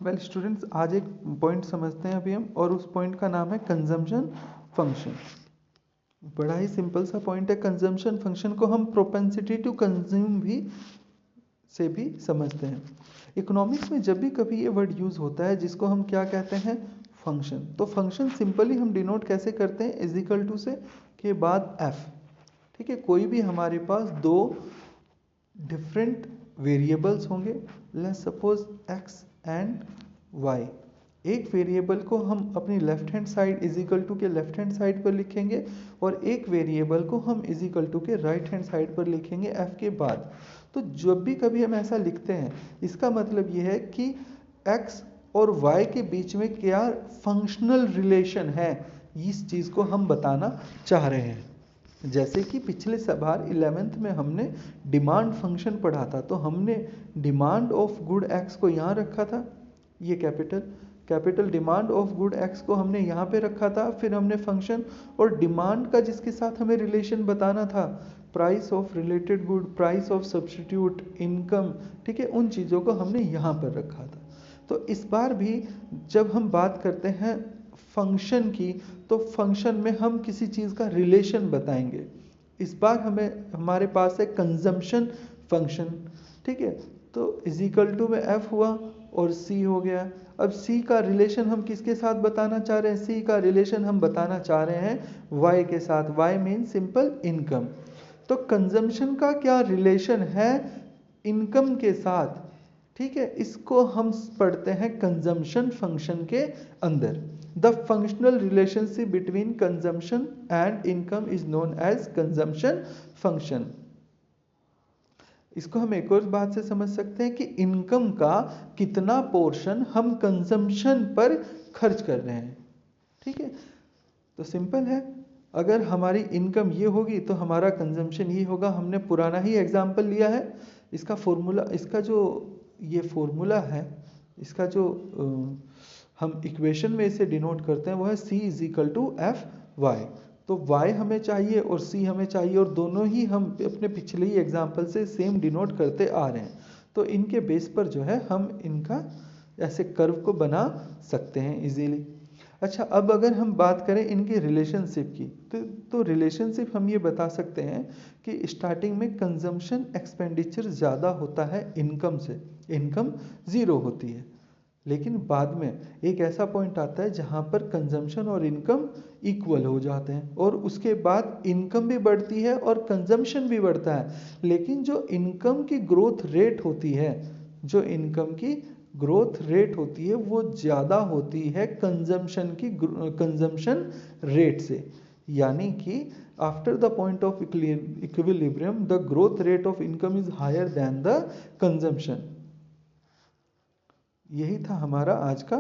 Well students, आज एक point समझते हैं अभी हम, और उस पॉइंट का नाम है कंजम्पशन फंक्शन। बड़ा ही सिंपल सा पॉइंट है। कंजम्पशन फंक्शन को हम प्रोपेंसिटी टू कंज्यूम भी समझते हैं। इकोनॉमिक्स में जब भी कभी ये वर्ड यूज होता है जिसको हम क्या कहते हैं, फंक्शन। तो फंक्शन सिंपली हम डिनोट कैसे करते हैं, इज इक्वल टू से के बाद एफ। ठीक है, कोई भी हमारे पास दो डिफरेंट वेरिएबल्स होंगे, let's suppose X and Y. एक वेरिएबल को हम अपनी left hand side is equal to के लेफ्ट हैंड साइड पर लिखेंगे और एक वेरिएबल को हम इज इक्वल टू के राइट हैंड साइड पर लिखेंगे एफ के बाद। तो जब भी कभी हम ऐसा लिखते हैं, इसका मतलब ये है कि एक्स और वाई के बीच में क्या फंक्शनल रिलेशन है, इस चीज़ को हम बताना चाह रहे हैं। जैसे कि पिछले बार 11th में हमने डिमांड फंक्शन पढ़ा था, तो हमने डिमांड ऑफ गुड एक्स को यहाँ रखा था, ये capital demand of good x को हमने यहाँ पे रखा था। फिर हमने फंक्शन और डिमांड का जिसके साथ हमें रिलेशन बताना था, price of related good, price of substitute, income, ठीक है, उन चीज़ों को हमने यहाँ पर रखा था। तो इस बार भी जब हम बात करते हैं फंक्शन की, तो फंक्शन में हम किसी चीज़ का रिलेशन बताएंगे। इस बार हमारे पास है कंजम्पशन फंक्शन। ठीक है, तो इज इक्वल टू में एफ हुआ और सी हो गया। अब सी का रिलेशन हम किसके साथ बताना चाह रहे हैं, सी का रिलेशन हम बताना चाह रहे हैं वाई के साथ। Y mean simple income. तो कंजम्पशन का क्या रिलेशन है इनकम के साथ, ठीक है, इसको हम पढ़ते हैं कंजम्पशन फंक्शन के अंदर। The functional relationship between consumption and income is known as consumption function. इसको हम एक और बात से समझ सकते हैं कि इनकम का कितना पोर्शन हम कंजम्पशन पर खर्च कर रहे हैं। ठीक है, तो सिंपल है, अगर हमारी इनकम ये होगी तो हमारा कंजम्पशन ये होगा। हमने पुराना ही एग्जाम्पल लिया है। इसका फॉर्मूला, इसका जो ये फॉर्मूला है, इसका जो हम इक्वेशन में इसे डिनोट करते हैं वो है C is equal to F Y. तो y हमें चाहिए और c हमें चाहिए, और दोनों ही हम अपने पिछले ही एग्जाम्पल से सेम डिनोट करते आ रहे हैं। तो इनके बेस पर जो है हम इनका ऐसे कर्व को बना सकते हैं इजीली। अच्छा, अब अगर हम बात करें इनके रिलेशनशिप की, तो रिलेशनशिप हम ये बता सकते हैं कि स्टार्टिंग में कंजम्पशन एक्सपेंडिचर ज़्यादा होता है इनकम से, इनकम ज़ीरो होती है। लेकिन बाद में एक ऐसा पॉइंट आता है जहाँ पर कंजम्पशन और इनकम इक्वल हो जाते हैं, और उसके बाद इनकम भी बढ़ती है और कंजम्पशन भी बढ़ता है। लेकिन जो इनकम की ग्रोथ रेट होती है, जो इनकम की ग्रोथ रेट होती है वो ज़्यादा होती है कंजम्पशन रेट से। यानी कि after the point of equilibrium the growth rate of income is higher than the consumption. यही था हमारा आज का